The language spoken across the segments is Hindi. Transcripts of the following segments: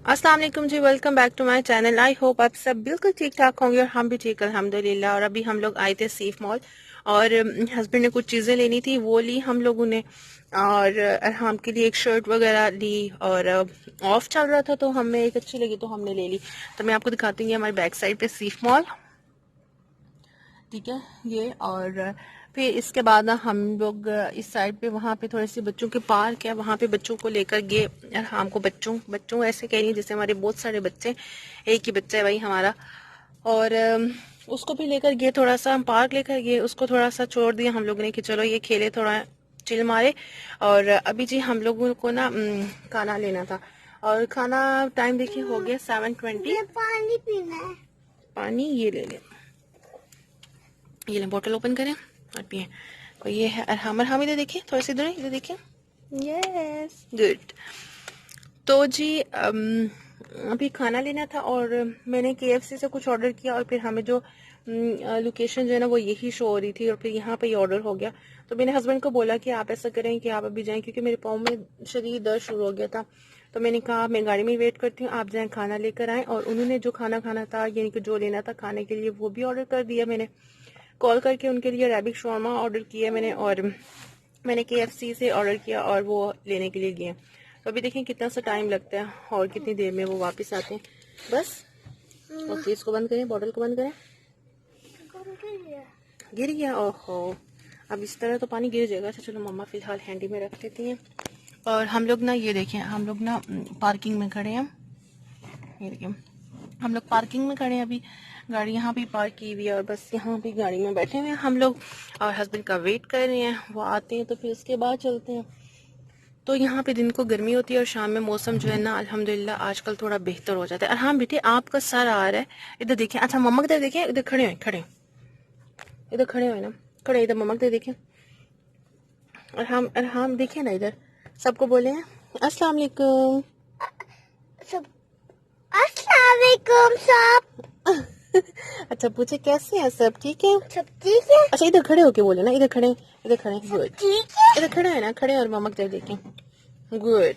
अस्सलाम वालेकुम जी, welcome back to my channel. I hope आप सब बिल्कुल ठीक ठाक होंगे और हम भी ठीक अल्हम्दुलिल्लाह। और अभी हम लोग आए थे सीफ मॉल और हस्बैंड ने कुछ चीज़ें लेनी थी, वो ली हम लोगों ने। और अरहाम के लिए एक शर्ट वगैरह ली और ऑफ चल रहा था तो हमें एक अच्छी लगी तो हमने ले ली। तो मैं आपको दिखाती हूँ हमारी बैक साइड पे सीफ मॉल, ठीक है ये। और फिर इसके बाद ना हम लोग इस साइड पे वहाँ पे थोड़े से बच्चों के पार्क है, वहाँ पे बच्चों को लेकर गए। और हमको बच्चों बच्चों ऐसे कह रही जैसे हमारे बहुत सारे बच्चे, एक ही बच्चा है भाई हमारा। और उसको भी लेकर गए, थोड़ा सा हम पार्क लेकर गए, उसको थोड़ा सा छोड़ दिया हम लोगों ने कि चलो ये खेले, थोड़ा चिल मारे। और अभी जी हम लोगों को ना खाना लेना था और खाना टाइम देखिए हो गया 7:20। पानी पीना है। पानी ये ले लें, ये लें, बोतल ओपन करें और पिए। और ये है अरहम। अरहम इधर देखिए, थोड़ा सा इधर देखिए। Yes good. तो जी अभी खाना लेना था और मैंने केएफसी से कुछ ऑर्डर किया और फिर हमें जो लोकेशन जो है ना वो यही शो हो रही थी और फिर यहाँ पे ही ऑर्डर हो गया। तो मैंने हस्बैंड को बोला कि आप ऐसा करें कि आप अभी जाएं, क्योंकि मेरे पाँव में शरीर दर्द शुरू हो गया था। तो मैंने कहा मैं गाड़ी में वेट करती हूँ, आप जाएं खाना लेकर आएँ। और उन्होंने जो खाना खाना था यानी कि जो लेना था खाने के लिए वो भी ऑर्डर कर दिया। मैंने कॉल करके उनके लिए अरेबिक शॉर्मा ऑर्डर किया मैंने, और मैंने केएफसी से ऑर्डर किया और वो लेने के लिए गए। तो अभी देखें कितना सा टाइम लगता है और कितनी देर में वो वापस आते हैं। बस। और फ्रिज को बंद करें, बॉटल को बंद करें। गिर गया, ओहो। अब इस तरह तो पानी गिर जाएगा। अच्छा चलो मम्मा फिलहाल हैंडी में रख देती हैं। और हम लोग ना ये देखें, हम लोग ना पार्किंग में खड़े हैं। ये देखिए हम लोग पार्किंग में खड़े हैं, अभी गाड़ी यहाँ पे पार्क की हुई है और बस यहाँ पे गाड़ी में बैठे हुए हैं हम लोग और हस्बैंड का वेट कर रहे हैं, वो आते हैं तो फिर उसके बाद चलते हैं। तो यहाँ पे दिन को गर्मी होती है और शाम में मौसम जो है ना अल्हम्दुलिल्लाह आजकल थोड़ा बेहतर हो जाता है। और हाँ बेटे आपका सर आ रहा है, इधर देखें। अच्छा मम्मा की तरफ देखें, इधर खड़े इधर खड़े हुए ना, खड़े इधर मम्मा की तरफ देखें। और हम देखें ना इधर, सबको बोले हैं अस्सलाम वालेकुम। सब अस्सलाम वालेकुम सब। अच्छा पूछे कैसे हैं सब, ठीक है? सब ठीक है। अच्छा इधर खड़े होके बोले ना, इधर खड़े गुड। ठीक है। इधर खड़े है ना, खड़े और मम्मा की तरफ देखें, गुड।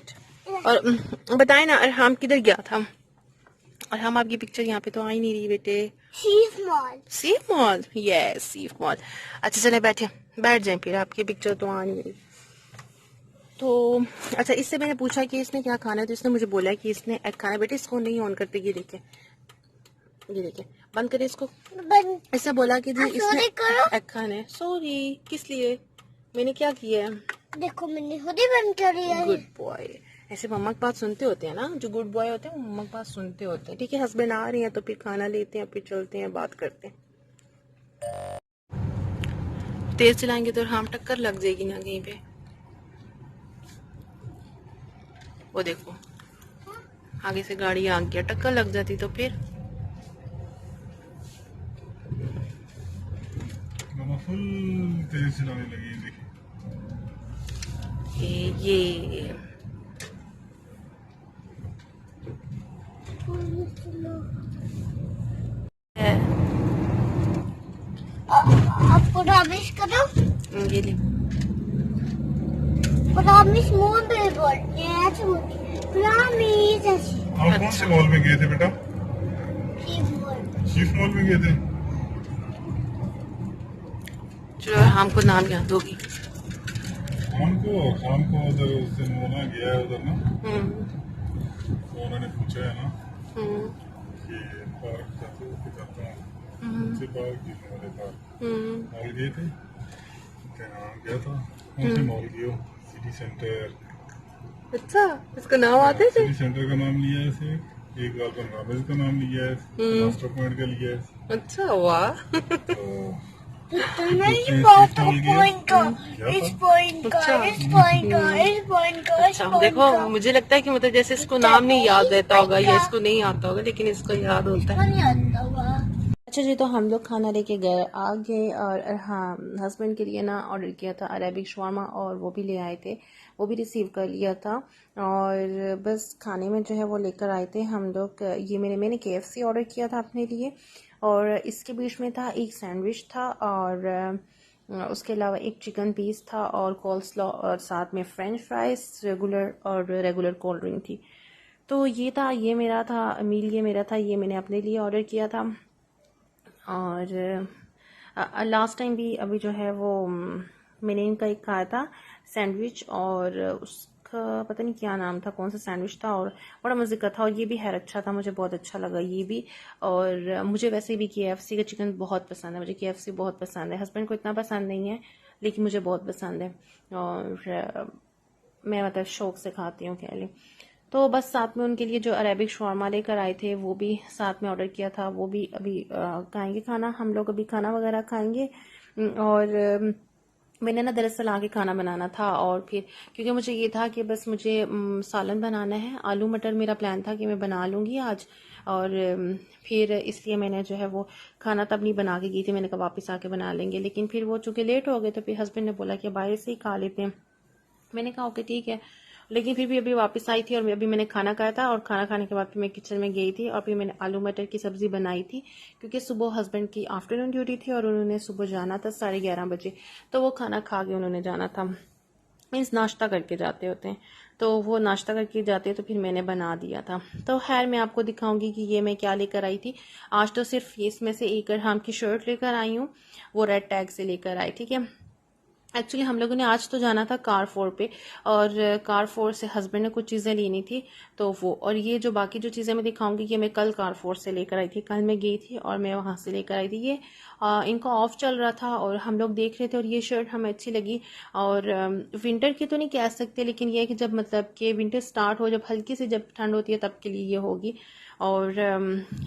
और बताएं ना अरहम किधर गया था? और हम आपकी पिक्चर यहाँ पे तो आ ही नहीं रही बेटे। Seef mall. Seef mall, yes Seef mall. अच्छा चले बैठ जाएं, फिर आपकी पिक्चर तो आ नहीं रही। तो अच्छा इससे मैंने पूछा कि इसने क्या खाना है तो इसने मुझे बोला कि इसने एग खाना है। बेटे इसको नहीं ऑन करते, ये देखे बंद करे इसको। बंद। इसने बोला कि जी इसने करो। एग खाना है। सॉरी, किस लिए? मैंने क्या किया है? देखो मैंने खुद ही बंद करी है। Good boy. ऐसे मम्मा की बात सुनते होते हैं ना, जो गुड बॉय होते हैं वो मम्मा की बात सुनते होते हैं। ठीक है हस्बैंड आ रहे हैं तो फिर खाना लेते हैं, फिर चलते हैं, बात करते हैं। तेज चलाएंगे तो हम टक्कर लग जाएगी ना कहीं पे। वो देखो आगे से गाड़ी आ गया, टक्कर लग जाती तो फिर। फुल तेज चलाने लगी देखिए। ये है, आपको प्रॉमिस करो। ये ले। प्रॉमिस मुंह पे बोलते हैं, ऐसे बोलते हैं प्रॉमिस ऐसे। आप कौन से मॉल में गए थे बेटा? सीफ मॉल। शीफ मॉल में गए थे। चलो हमको नाम याद होगी। शाम को उधर उससे मोना गया है उधर ना, तो उन्होंने पूछा है ना कि पार्क जाते हो जाता हूँ, कौन से पार्क? घूमने वाले पार्क मॉल गए थे। क्या नाम गया था? कौन से मॉल गए हो? City centre. अच्छा इसका नाम आते थे? सिटी सेंटर का नाम लिया है इसे, एक गार्डन रामेज का नाम लिया है, मास्टर पॉइंट का लिया है। अच्छा वाह। तो नहीं पापा पॉइंट का, इस पॉइंट का, अच्छा। इस पॉइंट का, इस पॉइंट का, इस अच्छा पॉइंट देखो का। मुझे लगता है कि मतलब जैसे इसको नाम नहीं याद रहता होगा या इसको नहीं आता होगा, लेकिन इसको याद होता है। नहीं आता हुआ। अच्छा जी, तो हम लोग खाना लेके गए आ गए और हाँ हस्बैंड के लिए ना ऑर्डर किया था अरेबिक शवारमा और वो भी ले आए थे, वो भी रिसीव कर लिया था। और बस खाने में जो है वो लेकर आए थे हम लोग। ये मैंने केएफसी ऑर्डर किया था अपने लिए और इसके बीच में था एक सैंडविच था और उसके अलावा एक चिकन पीस था और कोल्ड स्लॉ और साथ में French fries regular cold drink थी। तो ये था, ये मेरा था मील, ये मेरा था, ये मैंने अपने लिए ऑर्डर किया था। और लास्ट टाइम भी अभी जो है वो मैंने इनका एक खाया था सैंडविच, और उसका पता नहीं क्या नाम था, कौन सा सैंडविच था, और बड़ा मज़े का था, और ये भी है अच्छा था, मुझे बहुत अच्छा लगा ये भी। और मुझे वैसे भी KFC का चिकन बहुत पसंद है, मुझे KFC बहुत पसंद है। हस्बैंड को इतना पसंद नहीं है, लेकिन मुझे बहुत पसंद है, और मैं मतलब शौक से खाती हूँ कह ली। तो बस साथ में उनके लिए जो अरेबिक शॉर्मा लेकर आए थे वो भी साथ में ऑर्डर किया था, वो भी अभी खाएंगे खाना, हम लोग अभी खाना वगैरह खाएंगे। और मैंने ना दरअसल आगे खाना बनाना था, और फिर क्योंकि मुझे ये था कि बस मुझे सालन बनाना है, आलू मटर मेरा प्लान था कि मैं बना लूँगी आज। और फिर इसलिए मैंने जो है वो खाना तब नहीं बना के गई थी, मैंने कहा वापस आके बना लेंगे, लेकिन फिर वो चूँकि लेट हो गए तो फिर हस्बैंड ने बोला कि बाहर से ही खा लेते हैं। मैंने कहा ओके ठीक है, लेकिन फिर भी अभी वापस आई थी, और अभी मैंने खाना खाया था, और खाना खाने के बाद फिर मैं किचन में गई थी, और फिर मैंने आलू मटर की सब्जी बनाई थी, क्योंकि सुबह हस्बैंड की आफ्टरनून ड्यूटी थी और उन्होंने सुबह जाना था 11:30 बजे, तो वो खाना खा के उन्होंने जाना था, मीन्स नाश्ता करके जाते होते हैं, तो वो नाश्ता करके जाते, तो फिर मैंने बना दिया था। तो खैर मैं आपको दिखाऊंगी कि ये मैं क्या लेकर आई थी। आज तो सिर्फ इसमें से एक हम की शर्ट लेकर आई हूँ, वो रेड टैग से लेकर आई, ठीक है। एक्चुअली हम लोगों ने आज तो जाना था कारफोर पे, और कारफोर से हस्बैंड ने कुछ चीज़ें लेनी थी, तो वो, और ये जो बाकी जो चीज़ें मैं दिखाऊंगी ये मैं कल कारफोर से लेकर आई थी, कल मैं गई थी और मैं वहाँ से लेकर आई थी। ये इनका ऑफ चल रहा था और हम लोग देख रहे थे, और ये शर्ट हमें अच्छी लगी। और विंटर की तो नहीं कह सकते, लेकिन ये है कि जब मतलब कि विंटर स्टार्ट हो, जब हल्की सी जब ठंड होती है तब के लिए ये होगी। और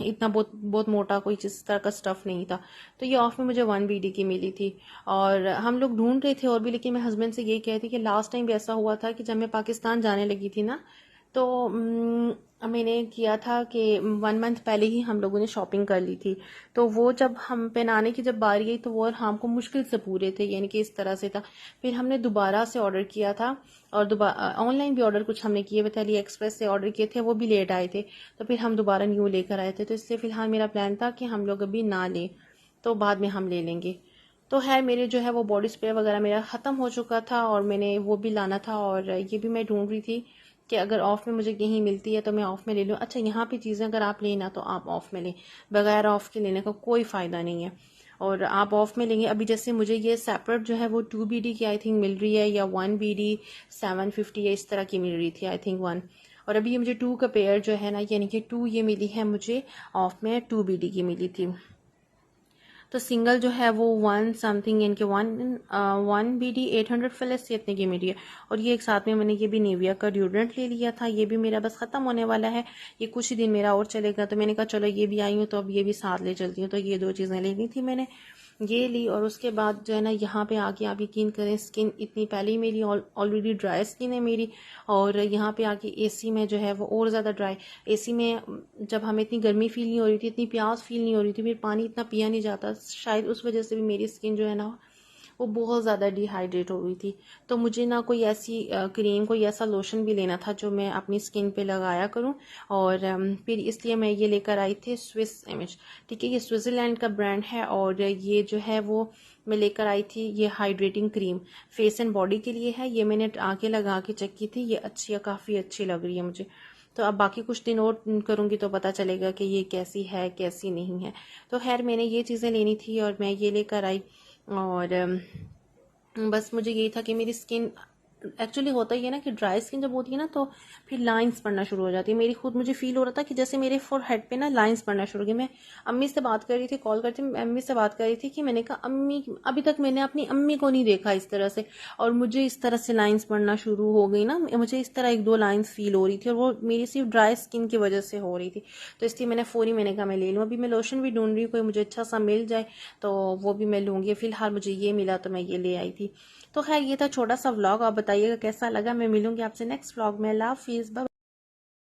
इतना बहुत मोटा कोई इस तरह का स्टफ़ नहीं था, तो ये ऑफ में मुझे 1 BD की मिली थी। और हम लोग ढूंढ रहे थे और भी, लेकिन मैं हस्बैंड से यही कह रही थी कि लास्ट टाइम भी ऐसा हुआ था कि जब मैं पाकिस्तान जाने लगी थी ना, तो मैंने किया था कि 1 मंथ पहले ही हम लोगों ने शॉपिंग कर ली थी, तो वो जब हम पहनाने की जब बारी आई तो वो हमको मुश्किल से पूरे थे, यानी कि इस तरह से था। फिर हमने दोबारा से ऑर्डर किया था, और दोबारा ऑनलाइन भी ऑर्डर कुछ हमने किए थे, अली एक्सप्रेस से ऑर्डर किए थे, वो भी लेट आए थे, तो फिर हम दोबारा न्यू लेकर आए थे। तो इसलिए फ़िलहाल मेरा प्लान था कि हम लोग अभी ना लें, तो बाद में हम ले लेंगे। तो खैर मेरे जो है वो बॉडी स्प्रे वगैरह मेरा ख़त्म हो चुका था, और मैंने वो भी लाना था, और ये भी मैं ढूंढ रही थी कि अगर ऑफ़ में मुझे कहीं मिलती है तो मैं ऑफ़ में ले लूँ। अच्छा, यहाँ पे चीज़ें अगर आप लेना तो आप ऑफ़ में लें, बगैर ऑफ़ के लेने का कोई फ़ायदा नहीं है। और आप ऑफ़ में लेंगे, अभी जैसे मुझे ये सेपरेट जो है वो 2 BD की आई थिंक मिल रही है, या 1 BD 750 या इस तरह की मिल रही थी आई थिंक 1। और अभी ये मुझे 2 का पेयर जो है ना, यानी कि 2 ये मिली है मुझे ऑफ़ में, 2 BD की मिली थी। तो सिंगल जो है वो 1 समथिंग, इनके 1 BD 800 फ्लैश इतने की मिली है। और ये एक साथ में मैंने ये भी निविया का डिओड्रेंट ले लिया था, ये भी मेरा बस ख़त्म होने वाला है, ये कुछ ही दिन मेरा और चलेगा, तो मैंने कहा चलो ये भी आई हूँ तो अब ये भी साथ ले चलती हूँ। तो ये 2 चीज़ें लेनी थी मैंने, ये ली। और उसके बाद जो है ना, यहाँ पे आके आप यकीन करें, स्किन इतनी पहले ही मेरी ऑलरेडी ड्राई स्किन है मेरी, और यहाँ पे आके एसी में जो है वो और ज़्यादा ड्राई। एसी में जब हमें इतनी गर्मी फील नहीं हो रही थी, इतनी प्यास फील नहीं हो रही थी, फिर पानी इतना पिया नहीं जाता, शायद उस वजह से भी मेरी स्किन जो है ना वो बहुत ज़्यादा डिहाइड्रेट हो गई थी। तो मुझे ना कोई ऐसी क्रीम, कोई ऐसा लोशन भी लेना था जो मैं अपनी स्किन पे लगाया करूं। और फिर इसलिए मैं ये लेकर आई थी स्विस इमेज, ठीक है, ये स्विट्ज़रलैंड का ब्रांड है। और ये जो है वो मैं लेकर आई थी, ये hydrating cream face and body के लिए है। ये मैंने आके लगा के चेक की थी, ये अच्छी है, काफ़ी अच्छी लग रही है मुझे। तो अब बाकी कुछ दिन और करूँगी तो पता चलेगा कि ये कैसी है कैसी नहीं है। तो खैर मैंने ये चीज़ें लेनी थी और मैं ये लेकर आई। और बस मुझे यही था कि मेरी स्किन, एक्चुअली होता ही है ना कि ड्राई स्किन जब होती है ना तो फिर लाइंस पड़ना शुरू हो जाती है। मेरी खुद मुझे फील हो रहा था कि जैसे मेरे फोरहेड पे ना लाइंस पड़ना शुरू हो गई। मैं अम्मी से बात कर रही थी, कॉल करती अम्मी से बात कर रही थी कि मैंने कहा अम्मी, अभी तक मैंने अपनी अम्मी को नहीं देखा इस तरह से, और मुझे इस तरह से लाइंस पड़ना शुरू हो गई ना, मुझे इस तरह 1-2 लाइंस फील हो रही थी, और वो मेरी सिर्फ ड्राई स्किन की वजह से हो रही थी। तो इसलिए मैंने कहा मैं ले लूँ। अभी मैं लोशन भी ढूंढ रही हूँ, कोई मुझे अच्छा सा मिल जाए तो वो भी मैं लूँगी। फिलहाल मुझे ये मिला तो मैं ये ले आई थी। तो खैर ये था छोटा सा व्लॉग, आप बताइएगा कैसा लगा। मैं मिलूंगी आपसे नेक्स्ट व्लॉग में। अल्लाह हाफिज़।